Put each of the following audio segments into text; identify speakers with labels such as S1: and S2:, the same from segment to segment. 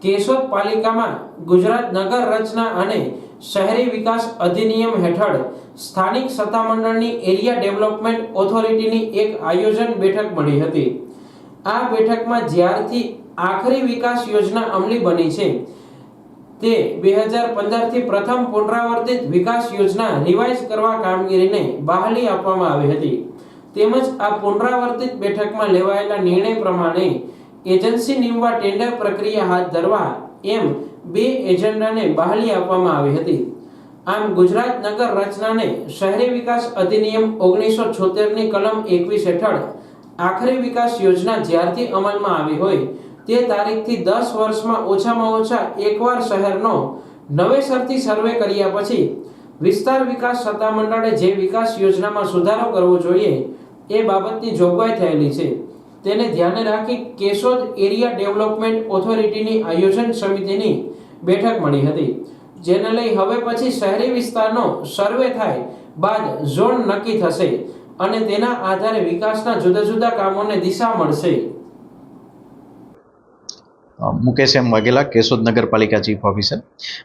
S1: કેશોદ પાલિકામાં ગુજરાત નગર રચના અને શહેરી વિકાસ અધિનિયમ હેઠળ સ્થાનિક સત્તામંડળની એરિયા ડેવલપમેન્ટ ઓથોરિટીની એક આયોજન બેઠક મળી હતી। આ બેઠકમાં જ્યારથી આખરી વિકાસ યોજના અમલી બની છે તે 2015 થી પ્રથમ પુનરાવર્તિત વિકાસ યોજના રિવાઇઝ કરવા કામગીરીને બહાલી આપવામાં આવી હતી। તેમજ આ પુનરાવર્તિત બેઠકમાં લેવાયેલા નિર્ણય પ્રમાણે એજન્સી નીમવા ટેન્ડર પ્રક્રિયા હાથ ધરવા એમ બે એજન્ડાને બહાલી આપવામાં આવી હતી। આમ ગુજરાત નગર રચનાને શહેરી વિકાસ અધિનિયમ 1976 ની કલમ 21 હેઠળ આખરી વિકાસ યોજના જ્યારથી અમલમાં આવી હોય તે તારીખથી 10 વર્ષમાં ઓછામાં ઓછા એકવાર શહેરનો નવેસરથી સર્વે કર્યા પછી વિસ્તાર વિકાસ સત્તામંડળે જે વિકાસ યોજનામાં સુધારો કરવો જોઈએ એ બાબતની જોગવાઈ થયેલી છે। તેને ધ્યાને રાખી કેશોદ એરિયા ડેવલપમેન્ટ ઓથોરિટીની આયોજન સમિતિની બેઠક મળી હતી, જેને લઈ હવે પછી શહેરી વિસ્તારનો સર્વે થાય બાદ ઝોન નક્કી થશે અને તેના આધારે વિકાસના જુદા જુદા કામોને દિશા મળશે।
S2: मुकेश एम वाघेला, केशोद नगरपालिका चीफ ऑफिसर।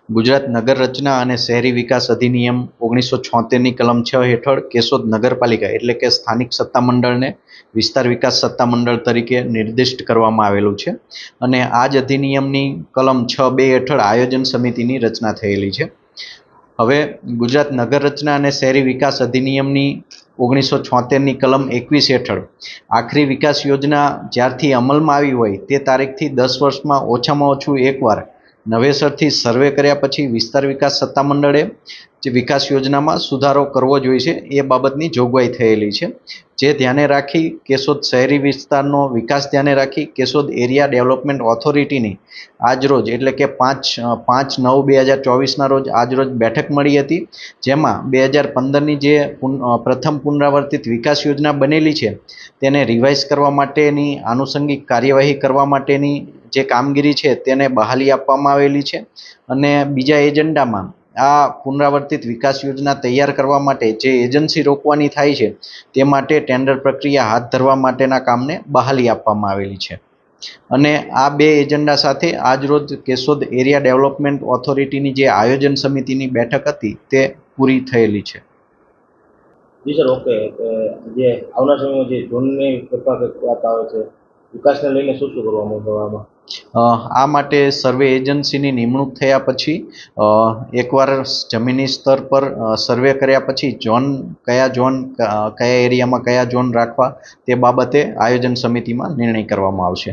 S2: गुजरात नगर रचना અને શહેરી વિકાસ અધિનિયમ 1976 ની કલમ 6 હેઠળ કેશોદ નગરપાલિકા એટલે કે સ્થાનિક સત્તામંડળને વિસ્તાર વિકાસ સત્તામંડળ તરીકે નિર્દિષ્ટ કરવામાં આવેલું છે અને આ જ અધિનિયમની કલમ 6(2) હેઠળ આયોજન સમિતિની રચના થયેલી છે। હવે ગુજરાત નગર રચના અને શહેરી વિકાસ અધિનિયમની 1976 ની કલમ 21 હેઠળ આખરી વિકાસ યોજના જ્યારથી અમલમાં આવી હોય તે તારીખથી 10 વર્ષમાં ઓછામાં ઓછું એકવાર નવેસરથી સર્વે કર્યા પછી વિસ્તાર વિકાસ સત્તામંડળે જે વિકાસ યોજનામાં સુધારો કરવો જોઈએ એ બાબતની જોગવાઈ થયેલી છે। જે ધ્યાને રાખી કેશોદ શહેરી વિસ્તારનો વિકાસ ધ્યાને રાખી કેશોદ એરિયા ડેવલપમેન્ટ ઓથોરિટીની આજરોજ એટલે કે 5/9/2024 ના રોજ આજરોજ બેઠક મળી હતી, જેમાં 2015ની જે પ્રથમ પુનરાવર્તિત વિકાસ યોજના બનેલી છે તેને રિવાઇઝ કરવા માટેની આનુષંગિક કાર્યવાહી કરવા માટેની જે કામગીરી છે તેને બહાલી આપવામાં આવેલી છે અને બીજા એજન્ડામાં આ પુનરાવર્તિત વિકાસ યોજના તૈયાર કરવા માટે જે એજન્સી રોકવાની થાય છે તે માટે ટેન્ડર પ્રક્રિયા હાથ ધરવા માટેના કામને બહાલી આપવામાં આવેલી છે અને આ બે એજન્ડા સાથે આજરોજ કેશોદ એરિયા ડેવલપમેન્ટ ઓથોરિટીની જે આયોજન સમિતિની બેઠક હતી તે પૂરી થયેલી છે।
S3: જી સર, ઓકે। જે આવનાર સમયમાં જે ઝોનની વાત આવે છે વિકાસને લઈને શું શું કરવા માંગવામાં?
S2: આ માટે સર્વે એજન્સીની નિમણૂક થયા પછી એકવાર જમીની સ્તર પર સર્વે કર્યા પછી કયા એરિયામાં કયા ઝોન રાખવા તે બાબતે આયોજન સમિતિમાં નિર્ણય કરવામાં આવશે।